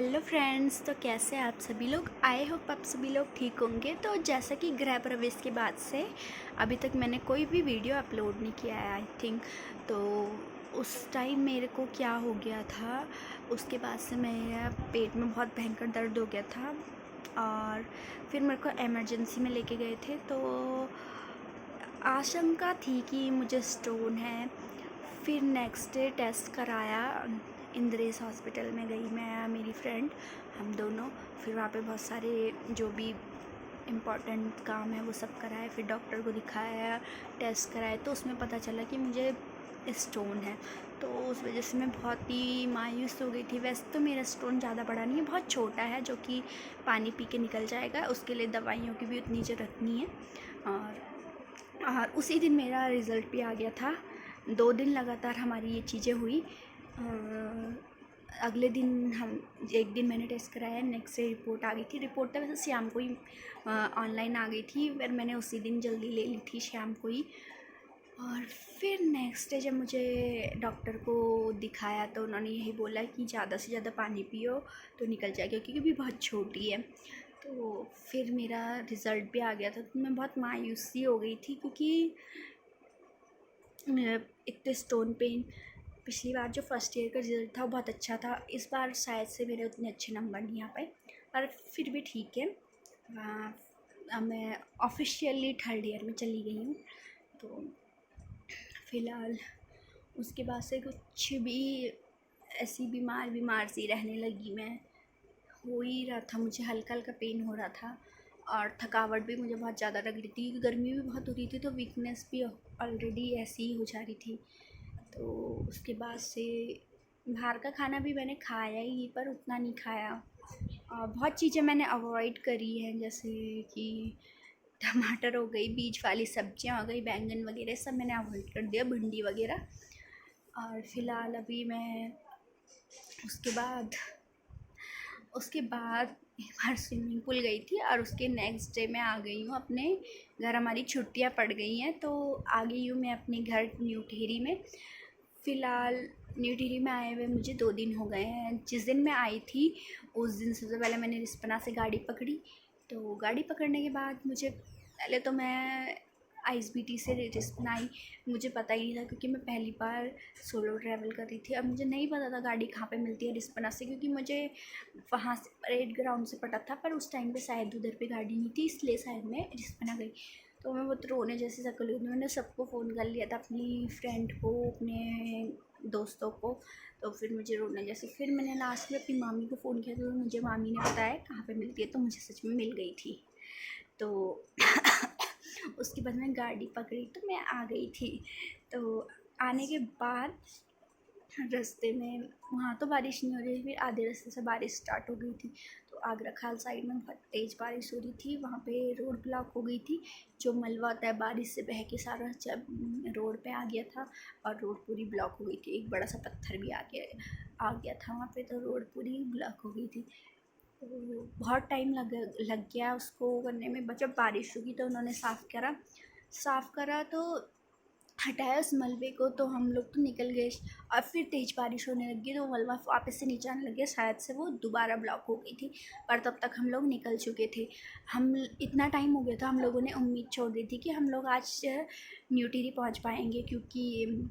Hello friends, तो कैसे हैं आप सभी लोग। आई होप आप सभी लोग ठीक होंगे। तो जैसा कि गृह प्रवेश के बाद से अभी तक मैंने कोई भी वीडियो अपलोड नहीं किया है आई थिंक। तो उस टाइम मेरे को क्या हो गया था, उसके बाद से मेरा पेट में बहुत भयंकर दर्द हो गया था और फिर मेरे को इमरजेंसी में लेके गए थे। तो आशंका थी कि मुझे स्टोन है। फिर नेक्स्ट डे टेस्ट कराया, इंद्रेश हॉस्पिटल में गई मैं मेरी फ्रेंड, हम दोनों। फिर वहाँ पे बहुत सारे जो भी इम्पोर्टेंट काम है वो सब कराए, फिर डॉक्टर को दिखाया, टेस्ट कराए, तो उसमें पता चला कि मुझे स्टोन है। तो उस वजह से मैं बहुत ही मायूस हो गई थी। वैसे तो मेरा स्टोन ज़्यादा बड़ा नहीं है, बहुत छोटा है, जो कि पानी पी के निकल जाएगा। उसके लिए दवाइयों की भी उतनी ज़रूरत नहीं है। और उसी दिन मेरा रिज़ल्ट भी आ गया था। 2 दिन लगातार हमारी ये चीज़ें हुई। अगले दिन हम एक दिन मैंने टेस्ट कराया, नेक्स्ट डे रिपोर्ट आ गई थी। रिपोर्ट तो वैसे शाम को ही ऑनलाइन आ गई थी, पर मैंने उसी दिन जल्दी ले ली थी शाम को ही। और फिर नेक्स्ट डे जब मुझे डॉक्टर को दिखाया तो उन्होंने यही बोला कि ज़्यादा से ज़्यादा पानी पियो तो निकल जाएगा, क्योंकि भी बहुत छोटी है। तो फिर मेरा रिज़ल्ट भी आ गया था, तो मैं बहुत मायूसी हो गई थी, क्योंकि एक तो स्टोन पेन, पिछली बार जो फर्स्ट ईयर का रिज़ल्ट था वो बहुत अच्छा था। इस बार शायद से मेरे उतने अच्छे नंबर नहीं आ पाए, पर फिर भी ठीक है। अब मैं ऑफिशियली थर्ड ईयर में चली गई हूँ। तो फ़िलहाल उसके बाद से कुछ भी ऐसी बीमार सी रहने लगी मैं। हो ही रहा था, मुझे हल्का हल्का पेन हो रहा था और थकावट भी मुझे बहुत ज़्यादा लग रही थी। गर्मी भी बहुत हो रही थी, तो वीकनेस भी ऑलरेडी ऐसी ही हो जा रही थी। तो उसके बाद से बाहर का खाना भी मैंने खाया ही, पर उतना नहीं खाया। बहुत चीज़ें मैंने अवॉइड करी हैं, जैसे कि टमाटर हो गई, बीज वाली सब्जियां हो गई, बैंगन वगैरह सब मैंने अवॉइड कर दिया, भिंडी वगैरह। और फ़िलहाल अभी मैं उसके बाद एक बार स्विमिंग पूल गई थी, और उसके नेक्स्ट डे मैं आ गई हूँ अपने घर। हमारी छुट्टियाँ पड़ गई हैं, तो आ गई हूँ मैं अपने घर न्यू टिहरी में। फ़िलहाल न्यू टिहरी में आए हुए मुझे 2 दिन हो गए हैं। जिस दिन मैं आई थी उस दिन सबसे पहले मैंने रिस्पना से गाड़ी पकड़ी। तो गाड़ी पकड़ने के बाद मुझे पहले तो मैं आईएसबीटी से रिस्पना आई। मुझे पता ही नहीं था, क्योंकि मैं पहली बार सोलो ट्रैवल कर रही थी। अब मुझे नहीं पता था गाड़ी कहाँ पे मिलती है रिस्पना से, क्योंकि मुझे वहाँ से परेड ग्राउंड से पता था, पर उस टाइम पे शायद उधर पे गाड़ी नहीं थी, इसलिए शायद मैं रिस्पना गई। तो मैं बहुत रोने जैसी शक्ल हुई। मैंने सबको फ़ोन कर लिया था, अपनी फ्रेंड को, अपने दोस्तों को। तो फिर मुझे रोने जैसे, फिर मैंने लास्ट में अपनी मामी को फ़ोन किया, तो मुझे मामी ने बताया कहाँ पे मिलती है, तो मुझे सच में मिल गई थी। तो उसके बाद मैं गाड़ी पकड़ी तो मैं आ गई थी। तो आने के बाद रास्ते में वहाँ तो बारिश नहीं हो रही थी, फिर आधे रास्ते से बारिश स्टार्ट हो गई थी। तो आगरा खाल साइड में बहुत तेज़ बारिश हो रही थी, वहाँ पे रोड ब्लॉक हो गई थी। जो मलबा होता है बारिश से बह के सारा जब रोड पे आ गया था, और रोड पूरी ब्लॉक हो गई थी। एक बड़ा सा पत्थर भी आ गया था वहाँ पे, तो रोड पूरी ब्लॉक हो गई थी। तो बहुत टाइम लग गया उसको करने में। जब बारिश हुई तो उन्होंने साफ़ करा तो हटाया उस मलबे को, तो हम लोग तो निकल गए। और फिर तेज़ बारिश होने लगी, तो मलबा वापस से नीचे आने लग गया। शायद से वो दोबारा ब्लॉक हो गई थी, पर तब तक हम लोग निकल चुके थे। हम इतना टाइम हो गया था, हम लोगों ने उम्मीद छोड़ दी थी कि हम लोग आज न्यू टिहरी पहुँच पाएंगे, क्योंकि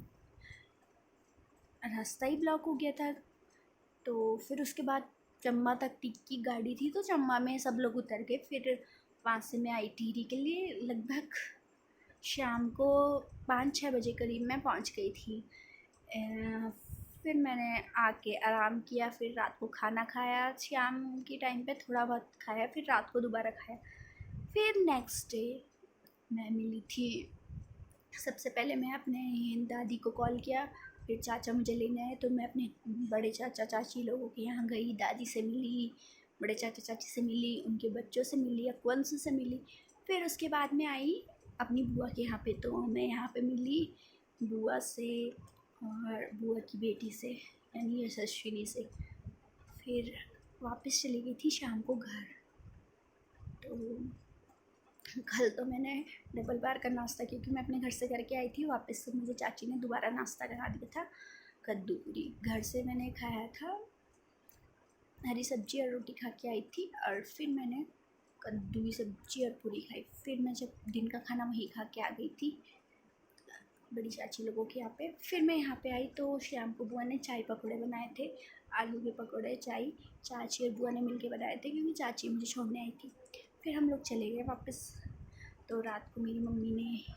रास्ता ही ब्लॉक हो गया था। तो फिर उसके बाद चम्बा तक की गाड़ी थी, तो चम्बा में सब लोग उतर गए। फिर वहाँ से मैं आई टिहरी के लिए। लगभग शाम को 5-6 बजे करीब मैं पहुँच गई थी। फिर मैंने आके आराम किया, फिर रात को खाना खाया, शाम के टाइम पे थोड़ा बहुत खाया, फिर रात को दोबारा खाया। फिर नेक्स्ट डे मैं मिली थी। सबसे पहले मैं अपने दादी को कॉल किया, फिर चाचा मुझे लेने आए, तो मैं अपने बड़े चाचा चाची लोगों के यहाँ गई, दादी से मिली, बड़े चाचा चाची से मिली, उनके बच्चों से मिली, अकवंश से मिली। फिर उसके बाद में आई अपनी बुआ के यहाँ पे, तो मैं यहाँ पे मिली बुआ से और बुआ की बेटी से, यानी यशस्विनी से। फिर वापस चली गई थी शाम को घर। तो कल तो मैंने डबल बार का नाश्ता, क्योंकि मैं अपने घर से करके आई थी, वापस से मुझे चाची ने दोबारा नाश्ता करा दिया था। कद्दू पूरी घर से मैंने खाया था। हरी सब्ज़ी और रोटी खा के आई थी और फिर मैंने कद्दू की सब्ज़ी और पूरी खाई। फिर मैं जब दिन का खाना वहीं खा के आ गई थी बड़ी चाची लोगों के यहाँ पे। फिर मैं यहाँ पे आई तो शाम को बुआ ने चाय पकौड़े बनाए थे, आलू के पकौड़े चाय चाची और बुआ ने मिलके बनाए थे क्योंकि चाची मुझे छोड़ने आई थी। फिर हम लोग चले गए वापस। तो रात को मेरी मम्मी ने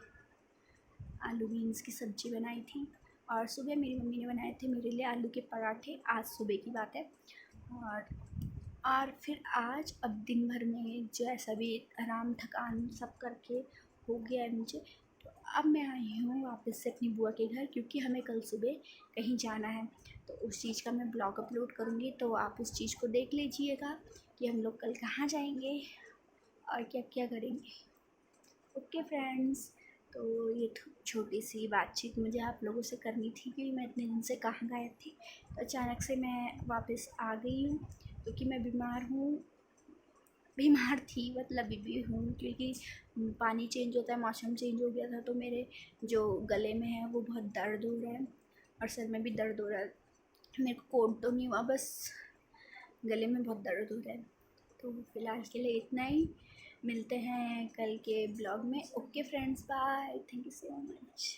आलू बीन्स की सब्ज़ी बनाई थी और सुबह मेरी मम्मी ने बनाए थे मेरे लिए आलू के पराठे। आज सुबह की बात है। और फिर आज अब दिन भर में जो ऐसा भी आराम थकान सब करके हो गया है मुझे, तो अब मैं आई हूँ वापस से अपनी बुआ के घर क्योंकि हमें कल सुबह कहीं जाना है। तो उस चीज़ का मैं ब्लॉग अपलोड करूँगी, तो आप उस चीज़ को देख लीजिएगा कि हम लोग कल कहाँ जाएंगे और क्या क्या करेंगे। ओके फ्रेंड्स, तो ये छोटी सी बातचीत मुझे आप लोगों से करनी थी क्योंकि मैं इतने दिन से कहाँ गायब थी। तो अचानक से मैं वापस आ गई हूँ क्योंकि मैं बीमार थी, मतलब अभी भी हूँ क्योंकि पानी चेंज होता है, मौसम चेंज हो गया था तो मेरे जो गले में है वो बहुत दर्द हो रहा है और सर में भी दर्द हो रहा है। मेरे को कोट तो नहीं हुआ, बस गले में बहुत दर्द हो रहा है। तो फ़िलहाल के लिए इतना ही, मिलते हैं कल के ब्लॉग में। Okay friends, bye, thank you so much.